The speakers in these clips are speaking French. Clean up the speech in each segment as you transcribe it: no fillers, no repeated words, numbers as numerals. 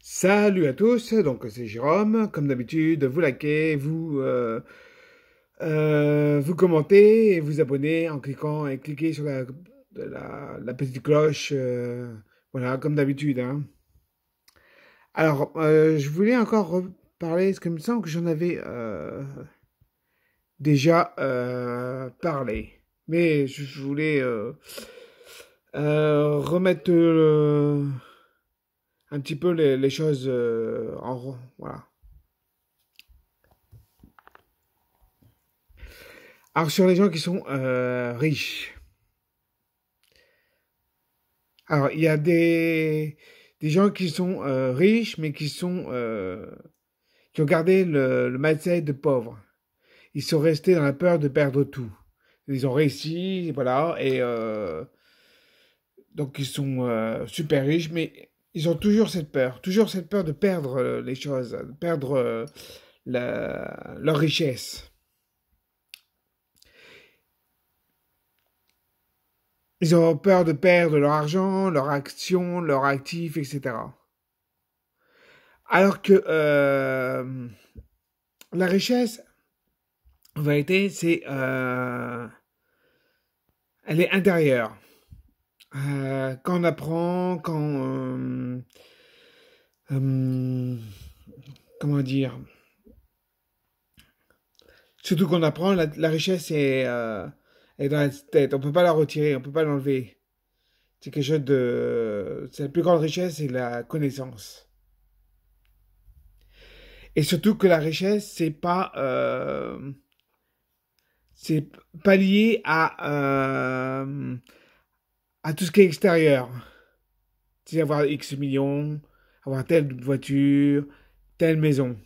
Salut à tous, donc c'est Jérôme. Comme d'habitude, vous likez, vous commentez et vous abonnez en cliquant et cliquez sur la petite cloche. Voilà, comme d'habitude, hein. Alors, je voulais encore reparler, parce qu'il me semble que j'en avais déjà parlé. Mais je voulais remettre un petit peu les choses voilà. Alors sur les gens qui sont riches. Alors il y a des gens qui sont riches mais qui ont gardé le mindset de pauvre. Ils sont restés dans la peur de perdre tout. Ils ont réussi, voilà, et donc ils sont super riches, mais ils ont toujours cette peur de perdre les choses, de perdre leur richesse. Ils ont peur de perdre leur argent, leur action, leurs actifs, etc. Alors que la richesse, en vérité, elle est intérieure. Quand on apprend, euh, comment dire, surtout qu'on apprend, la richesse est dans la tête. On peut pas la retirer, on peut pas l'enlever. C'est quelque chose c'est la plus grande richesse, c'est la connaissance. Et surtout que la richesse, c'est pas lié à tout ce qui est extérieur. C'est avoir X millions, avoir telle voiture, telle maison.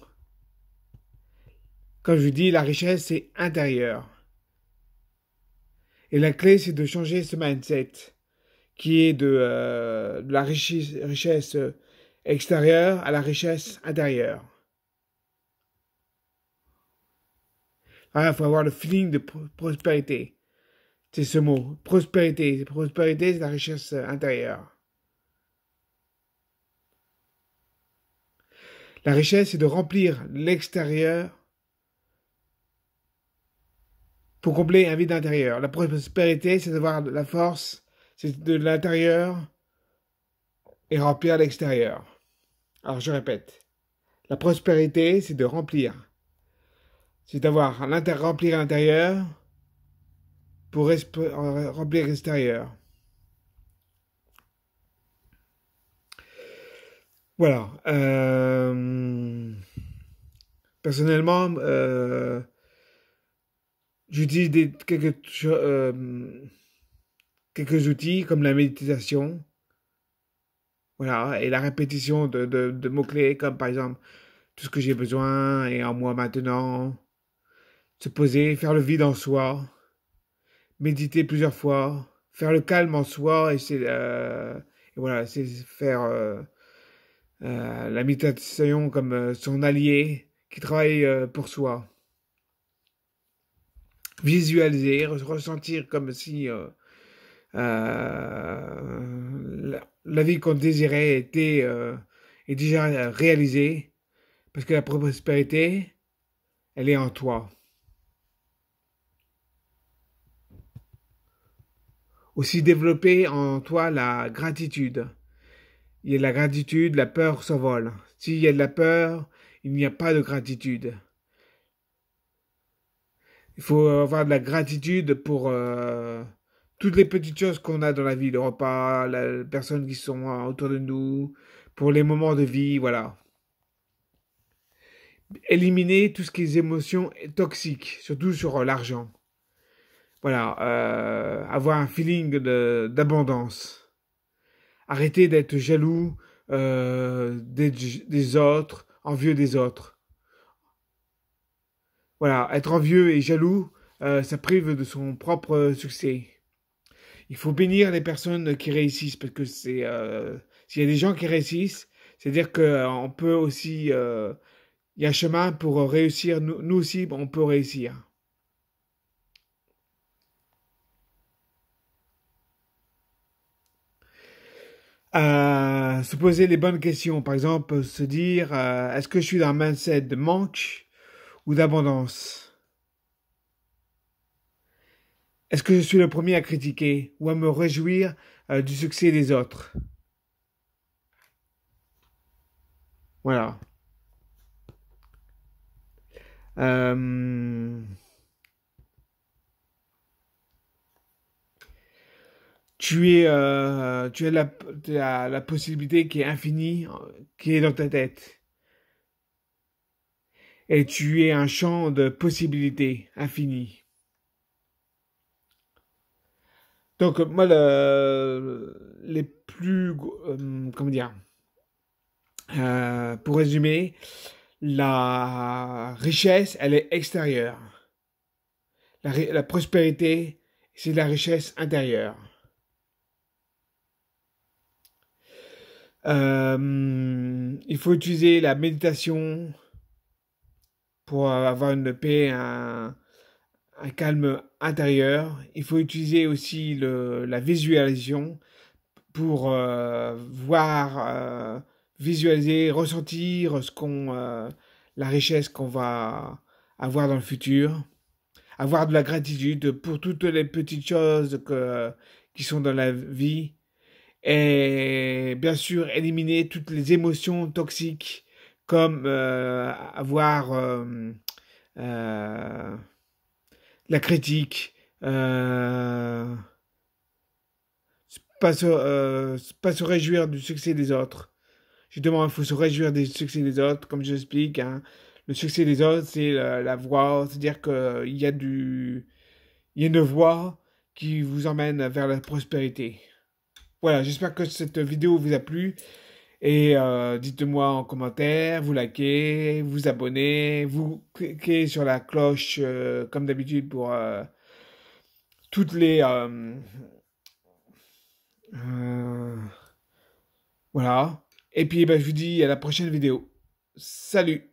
Comme je vous dis, la richesse, c'est intérieur. Et la clé, c'est de changer ce mindset, qui est de la richesse extérieure à la richesse intérieure. Voilà, il faut avoir le feeling de prospérité. C'est ce mot, prospérité. Prospérité, c'est la richesse intérieure. La richesse, c'est de remplir l'extérieur pour combler un vide intérieur. La prospérité, c'est d'avoir la force, c'est de l'intérieur et remplir l'extérieur. Alors je répète, la prospérité, c'est de remplir. C'est d'avoir remplir l'intérieur pour remplir l'extérieur. Voilà. Personnellement, j'utilise quelques outils comme la méditation, voilà, et la répétition de mots-clés, comme par exemple tout ce que j'ai besoin est en moi maintenant, se poser, faire le vide en soi, méditer plusieurs fois, faire le calme en soi, et voilà, c'est faire la méditation comme son allié qui travaille pour soi. Visualiser, ressentir comme si la vie qu'on désirait est déjà réalisée, parce que la prospérité, elle est en toi. Aussi développer en toi la gratitude. Il y a de la gratitude, la peur s'envole. S'il y a de la peur, il n'y a pas de gratitude. Il faut avoir de la gratitude pour toutes les petites choses qu'on a dans la vie, le repas, les personnes qui sont autour de nous, pour les moments de vie, voilà. Éliminer tout ce qui est émotions toxiques, surtout sur l'argent. Voilà, avoir un feeling d'abondance. Arrêter d'être jaloux des autres, envieux des autres. Voilà, être envieux et jaloux, ça prive de son propre succès. Il faut bénir les personnes qui réussissent parce que s'il y a des gens qui réussissent, c'est-à-dire qu'on peut aussi il y a un chemin pour réussir. Nous aussi, on peut réussir. Se poser les bonnes questions. Par exemple, se dire, est-ce que je suis dans un mindset de manque ou d'abondance? Est-ce que je suis le premier à critiquer ou à me réjouir du succès des autres? Voilà. Euh, tu as la possibilité qui est infinie, qui est dans ta tête. Et tu es un champ de possibilités infinies. Donc, moi, les plus, comment dire, pour résumer, la richesse, elle est extérieure. La prospérité, c'est la richesse intérieure. Il faut utiliser la méditation pour avoir une paix, un calme intérieur. Il faut utiliser aussi la visualisation pour voir, visualiser, ressentir la richesse qu'on va avoir dans le futur. Avoir de la gratitude pour toutes les petites choses qui sont dans la vie. Et bien sûr, éliminer toutes les émotions toxiques comme avoir euh, la critique, euh, pas se réjouir du succès des autres. Justement, il faut se réjouir du succès des autres, comme je l'explique. Hein. Le succès des autres, c'est la voie, c'est-à-dire qu'il y a il y a une voie qui vous emmène vers la prospérité. Voilà, j'espère que cette vidéo vous a plu. Et dites-moi en commentaire, vous likez, vous abonnez, vous cliquez sur la cloche comme d'habitude pour toutes les euh, voilà. Et puis ben, je vous dis à la prochaine vidéo. Salut!